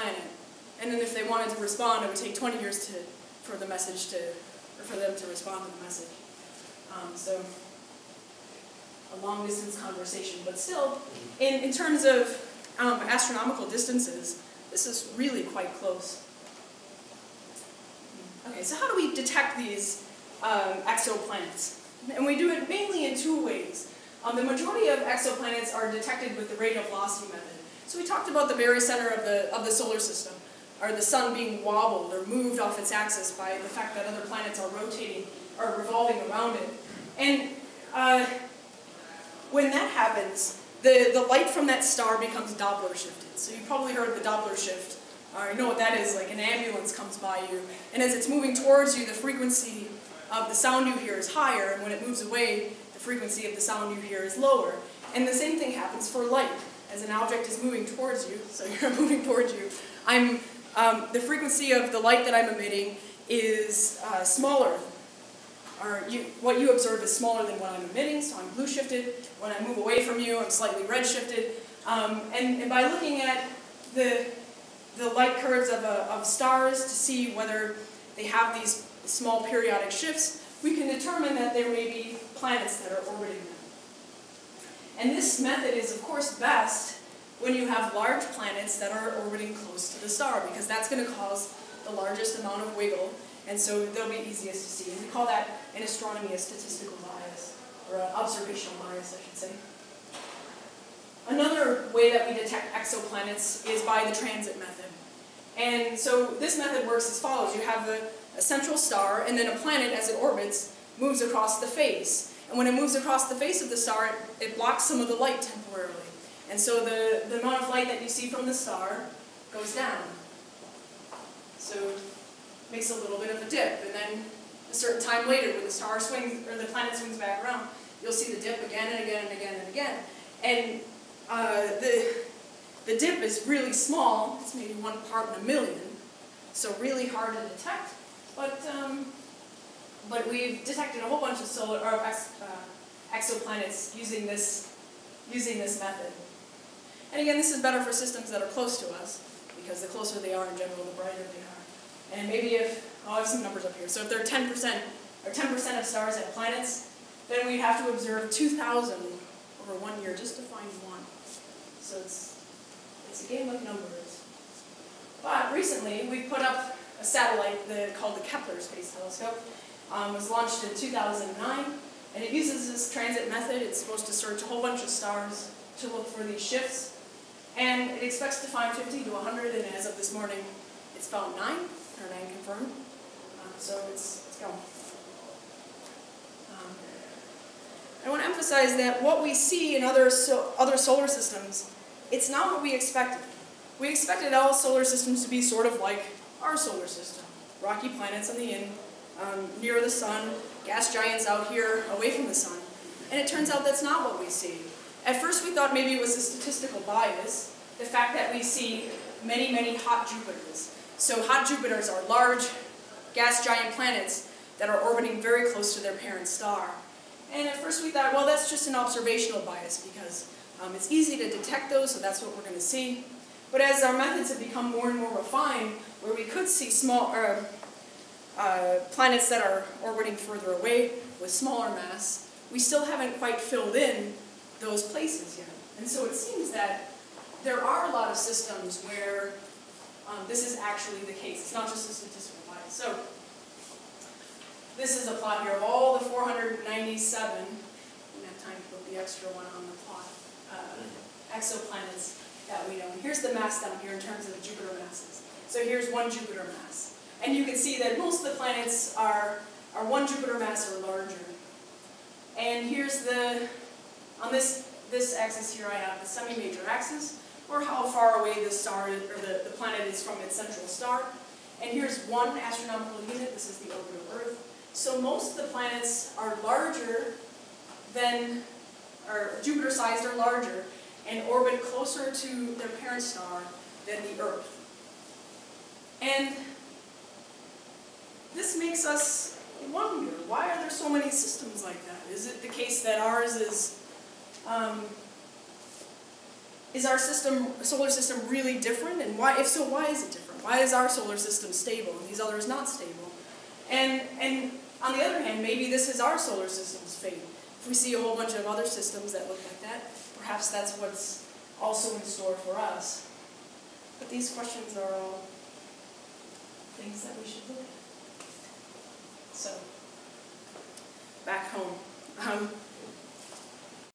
planet. And then if they wanted to respond, it would take 20 years for them to respond to the message. So a long distance conversation, but still, in terms of astronomical distances, this is really quite close. Okay, so how do we detect these exoplanets? And we do it mainly in two ways. The majority of exoplanets are detected with the radial velocity method. So we talked about the very center of the solar system, or the sun being wobbled or moved off its axis by the fact that other planets are rotating or revolving around it. And when that happens, the light from that star becomes Doppler shifted. So you probably heard of the Doppler shift. You know what that is, like an ambulance comes by you, and as it's moving towards you, the frequency of the sound you hear is higher, and when it moves away, the frequency of the sound you hear is lower. And the same thing happens for light. As an object is moving towards you, so you're moving towards you, the frequency of the light that I'm emitting is smaller. Or what you observe is smaller than what I'm emitting, so I'm blue shifted. When I move away from you, I'm slightly red shifted. And by looking at the light curves of stars to see whether they have these small periodic shifts, we can determine that there may be planets that are orbiting them. And this method is, of course, best when you have large planets that are orbiting close to the star, because that's going to cause the largest amount of wiggle, and so they'll be easiest to see. And we call that in astronomy a statistical bias, or an observational bias, I should say. Another way that we detect exoplanets is by the transit method. And so this method works as follows. You have a central star, and then a planet, as it orbits, moves across the face. And when it moves across the face of the star, it blocks some of the light temporarily. And so the amount of light that you see from the star goes down. So it makes a little bit of a dip. And then a certain time later, when the star swings, or the planet swings back around, you'll see the dip again and again and again and again. And the dip is really small. It's maybe 1 part in a million. So really hard to detect. But we've detected a whole bunch of exoplanets using this method. And again, this is better for systems that are close to us, because the closer they are in general, the brighter they are. And maybe I have some numbers up here. So if they're 10%, or 10% of stars have planets, then we'd have to observe 2,000 over 1 year just to find one. So it's a game of numbers. But recently, we put up a satellite called the Kepler Space Telescope. It was launched in 2009, and it uses this transit method. It's supposed to search a whole bunch of stars to look for these shifts, and it expects to find 50 to 100, and as of this morning, it's found 9 confirmed, so it's going. I want to emphasize that what we see in other solar systems, it's not what we expected. We expected all solar systems to be sort of like our solar system. Rocky planets on the end, near the sun, gas giants out here, away from the sun. And it turns out that's not what we see. At first we thought maybe it was a statistical bias, the fact that we see many, many hot Jupiters. So hot Jupiters are large gas giant planets that are orbiting very close to their parent star. And at first we thought, well, that's just an observational bias, because it's easy to detect those, so that's what we're going to see. But as our methods have become more and more refined, where we could see small planets that are orbiting further away with smaller mass, we still haven't quite filled in those places yet. And so it seems that there are a lot of systems where this is actually the case. It's not just a statistical bias. So this is a plot here of all the 497, I don't have time to put the extra one on the plot, exoplanets that we know. And here's the mass down here in terms of Jupiter masses. So here's one Jupiter mass. And you can see that most of the planets are 1 Jupiter mass or larger. And here's on this axis here I have the semi-major axis, or how far away the star is, or the planet is from its central star. And here's one astronomical unit, this is the orbit of Earth. So most of the planets are larger than, or Jupiter-sized or larger, and orbit closer to their parent star than the Earth. And this makes us wonder, why are there so many systems like that? Is it the case that ours is is our solar system really different? And why, if so, why is it different? Why is our solar system stable and these others not stable? And on the other hand, maybe this is our solar system's fate. If we see a whole bunch of other systems that look like that, perhaps that's what's also in store for us. But these questions are all things that we should look at.